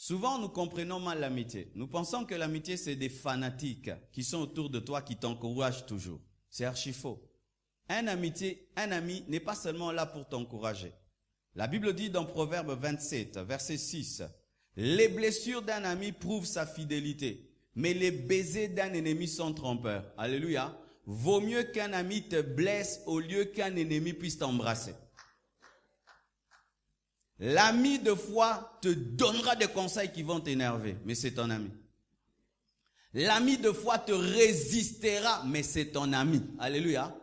Souvent, nous comprenons mal l'amitié. Nous pensons que l'amitié, c'est des fanatiques qui sont autour de toi, qui t'encouragent toujours. C'est archi faux. Un ami n'est pas seulement là pour t'encourager. La Bible dit dans Proverbe 27, verset 6, « Les blessures d'un ami prouvent sa fidélité, mais les baisers d'un ennemi sont trompeurs. » Alléluia. Vaut mieux qu'un ami te blesse au lieu qu'un ennemi puisse t'embrasser. L'ami de foi te donnera des conseils qui vont t'énerver, mais c'est ton ami. L'ami de foi te résistera, mais c'est ton ami. Alléluia.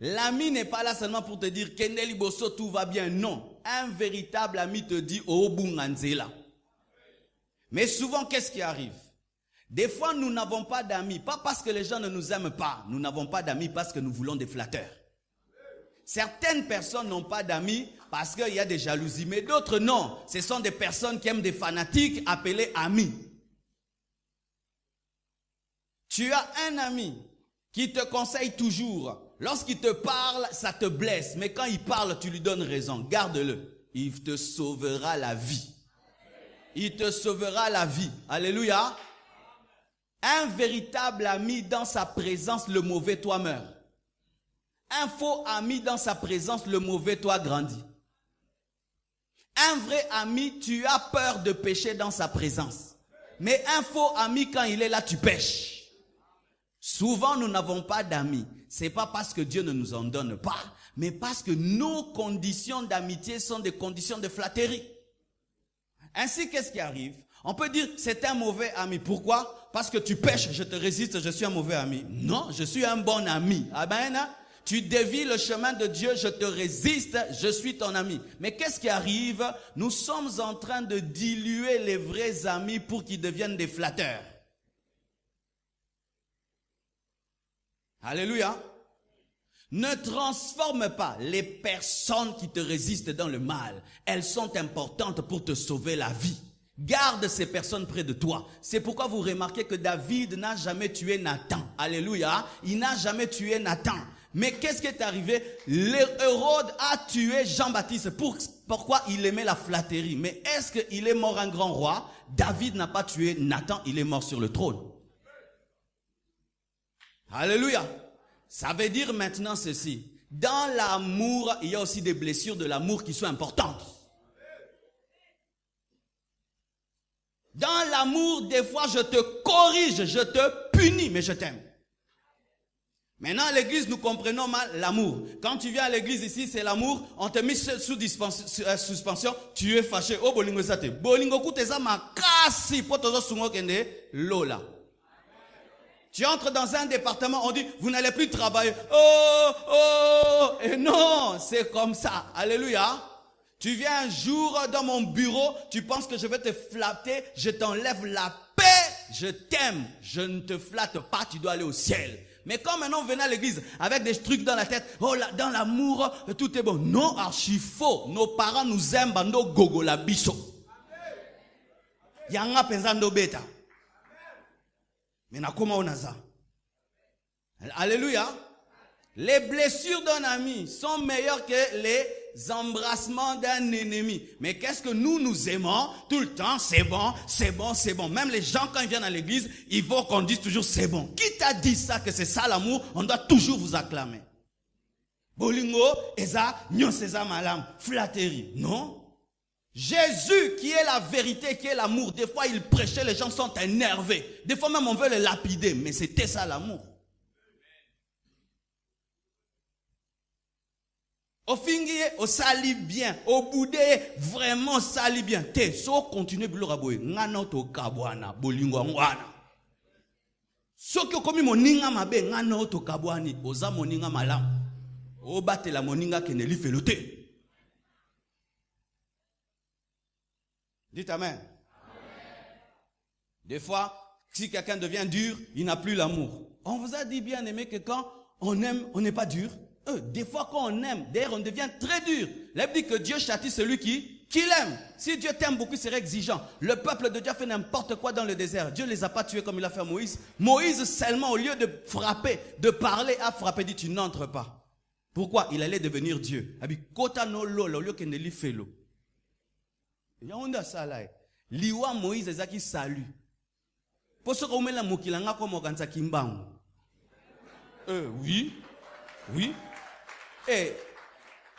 L'ami n'est pas là seulement pour te dire Kendeli Bosso, tout va bien. Non. Un véritable ami te dit Oh Bunganzela. Mais souvent, qu'est-ce qui arrive? Des fois, nous n'avons pas d'amis. Pas parce que les gens ne nous aiment pas. Nous n'avons pas d'amis parce que nous voulons des flatteurs. Certaines personnes n'ont pas d'amis parce qu'il y a des jalousies. Mais d'autres, non. Ce sont des personnes qui aiment des fanatiques appelés amis. Tu as un ami qui te conseille toujours. Lorsqu'il te parle, ça te blesse. Mais quand il parle, tu lui donnes raison. Garde-le. Il te sauvera la vie. Il te sauvera la vie. Alléluia. Un véritable ami, dans sa présence, le mauvais toi meurt. Un faux ami, dans sa présence, le mauvais toi grandit. Un vrai ami, tu as peur de pécher dans sa présence. Mais un faux ami, quand il est là, tu pêches. Souvent, nous n'avons pas d'amis. Ce n'est pas parce que Dieu ne nous en donne pas, mais parce que nos conditions d'amitié sont des conditions de flatterie. Ainsi, qu'est-ce qui arrive? On peut dire, c'est un mauvais ami. Pourquoi? Parce que tu pêches, je te résiste, je suis un mauvais ami. Non, je suis un bon ami. Amen. Tu dévies le chemin de Dieu, je te résiste, je suis ton ami. Mais qu'est-ce qui arrive? Nous sommes en train de diluer les vrais amis pour qu'ils deviennent des flatteurs. Alléluia. Ne transforme pas les personnes qui te résistent dans le mal. Elles sont importantes pour te sauver la vie. Garde ces personnes près de toi. C'est pourquoi vous remarquez que David n'a jamais tué Nathan. Alléluia. Il n'a jamais tué Nathan. Mais qu'est-ce qui est arrivé? Hérode a tué Jean-Baptiste. Pourquoi? Il aimait la flatterie. Mais est-ce qu'il est mort un grand roi? David n'a pas tué Nathan. Il est mort sur le trône. Alléluia. Ça veut dire maintenant ceci. Dans l'amour, il y a aussi des blessures de l'amour qui sont importantes. Dans l'amour, des fois, je te corrige, je te punis, mais je t'aime. Maintenant, à l'église, nous comprenons mal l'amour. Quand tu viens à l'église ici, c'est l'amour. On te met sous suspension. Tu es fâché. Oh, bolingo sate. Bolingo kuteza makasi potozo sungo kende lola. Tu entres dans un département, on dit, vous n'allez plus travailler. Oh, et non, c'est comme ça. Alléluia. Tu viens un jour dans mon bureau, tu penses que je vais te flatter, je t'enlève la paix, je t'aime. Je ne te flatte pas, tu dois aller au ciel. Mais quand maintenant on venait à l'église avec des trucs dans la tête, oh là, dans l'amour, tout est bon. Non, archi faux. Nos parents nous aiment, bando gogo la biso. Yanga pensando beta. Mais comment on a ça? Alléluia. Les blessures d'un ami sont meilleures que les embrassements d'un ennemi. Mais qu'est-ce que nous aimons tout le temps? C'est bon, c'est bon, c'est bon. Même les gens, quand ils viennent à l'église, ils vont qu'on dise toujours c'est bon. Qui t'a dit ça, que c'est ça l'amour? On doit toujours vous acclamer. Bolingo, eza, nyon seza malam, flatterie. Non. Jésus, qui est la vérité, qui est l'amour, des fois il prêchait, les gens sont énervés. Des fois même on veut le lapider, mais c'était ça l'amour. Au fingier, au sali bien, au boudé, vraiment sali bien. Te, so continue bilo boy, ngano to kabwana, bolingo ngwana. So ki komi moninga mabe, ngano to kabwani, oza moninga malam. O bate la moninga keneli felote. Dites amen. Amen. Des fois, si quelqu'un devient dur, il n'a plus l'amour. On vous a dit bien aimé que quand on aime, on n'est pas dur. Des fois quand on aime, d'ailleurs on devient très dur. La Bible dit que Dieu châtie celui qui l'aime. Si Dieu t'aime beaucoup, il serait exigeant. Le peuple de Dieu a fait n'importe quoi dans le désert. Dieu ne les a pas tués comme il a fait à Moïse. Moïse seulement, au lieu de frapper, de parler, a frappé, dit tu n'entres pas. Pourquoi? Il allait devenir Dieu. Au lieu qu'il ne lui fait l'eau. liwa Moïse ezaki salut. Pour ce qu'on met la mokilanga comme okansa kimbangu. Oui. Oui. Et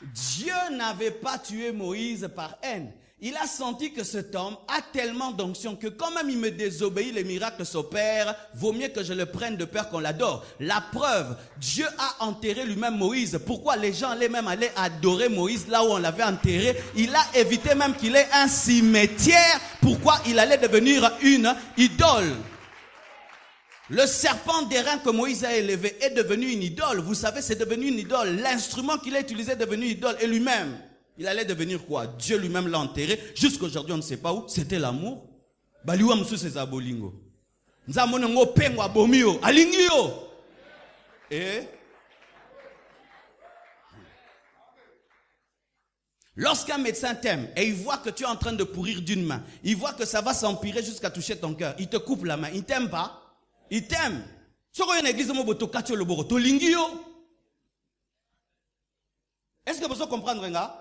Dieu n'avait pas tué Moïse par haine. Il a senti que cet homme a tellement d'onction que quand même il me désobéit, les miracles s'opèrent. Vaut mieux que je le prenne de peur qu'on l'adore. La preuve, Dieu a enterré lui-même Moïse. Pourquoi les gens allaient même aller adorer Moïse là où on l'avait enterré? Il a évité même qu'il ait un cimetière. Pourquoi il allait devenir une idole? Le serpent d'airain que Moïse a élevé est devenu une idole. Vous savez, c'est devenu une idole. L'instrument qu'il a utilisé est devenu une idole. Et lui-même, il allait devenir quoi? Dieu lui-même l'a enterré. Jusqu'aujourd'hui, on ne sait pas où. C'était l'amour. Baliwa msu c'est zabolingo. Nzamone ngo pengwa bomio. Alingio. Et lorsqu'un médecin t'aime et il voit que tu es en train de pourrir d'une main, il voit que ça va s'empirer jusqu'à toucher ton cœur, il te coupe la main. Il t'aime pas? Il t'aime. Est-ce que vous comprenez, nga?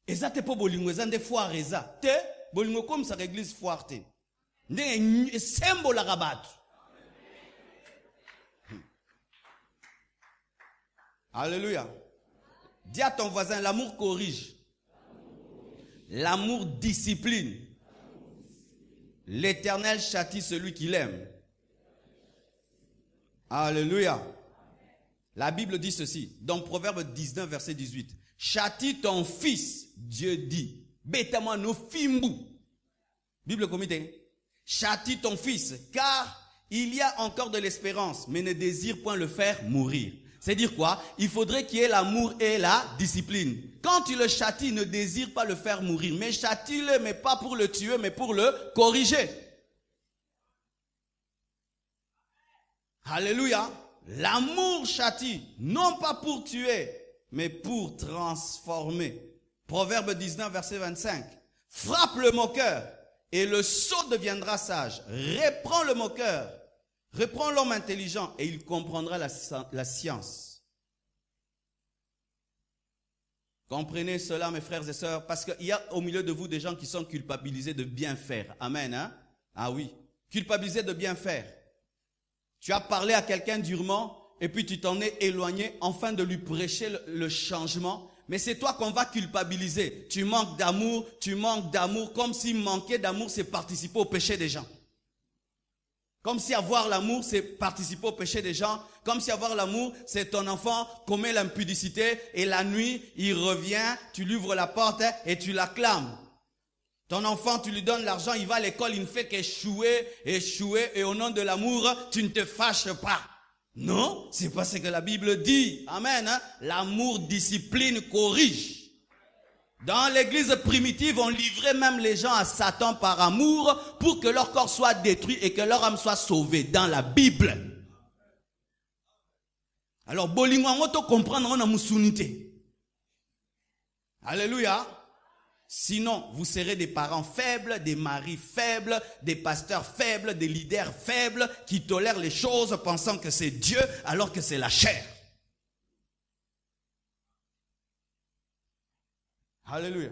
Eza te po bolingo, eza nde foire eza. Te, bolingo comme ça l'église foire te. Nde symbole la rabat. Alléluia. Dis à ton voisin, l'amour corrige. L'amour discipline. L'Éternel châtie celui qui l'aime. Alléluia. La Bible dit ceci, dans Proverbe 19, verset 18. Châtie ton fils, Dieu dit. Bêtement nos fimbu. Bible comité. Châtie ton fils, car il y a encore de l'espérance, mais ne désire point le faire mourir. C'est dire quoi? Il faudrait qu'il y ait l'amour et la discipline. Quand tu le châties, ne désire pas le faire mourir. Mais châtie-le, mais pas pour le tuer, mais pour le corriger. Alléluia. L'amour châtie, non pas pour tuer, mais pour transformer. Proverbe 19, verset 25. Frappe le moqueur, et le sot deviendra sage. Reprends le moqueur. Reprends l'homme intelligent et il comprendra la science. Comprenez cela, mes frères et sœurs, parce qu'il y a au milieu de vous des gens qui sont culpabilisés de bien faire. Amen, hein? Ah oui, culpabilisés de bien faire. Tu as parlé à quelqu'un durement et puis tu t'en es éloigné afin de lui prêcher le changement. Mais c'est toi qu'on va culpabiliser. Tu manques d'amour, comme si manquer d'amour, c'est participer au péché des gens. Comme si avoir l'amour, c'est participer au péché des gens. Comme si avoir l'amour, c'est ton enfant commet l'impudicité et la nuit, il revient, tu lui ouvres la porte et tu l'acclames. Ton enfant, tu lui donnes l'argent, il va à l'école, il ne fait qu'échouer, et au nom de l'amour, tu ne te fâches pas. Non, c'est pas ce que la Bible dit. Amen. Hein? L'amour discipline, corrige. Dans l'église primitive, on livrait même les gens à Satan par amour pour que leur corps soit détruit et que leur âme soit sauvée dans la Bible. Alors, bolingo to comprendre on a musunité. Alléluia. Sinon, vous serez des parents faibles, des maris faibles, des pasteurs faibles, des leaders faibles qui tolèrent les choses pensant que c'est Dieu alors que c'est la chair. Alléluia.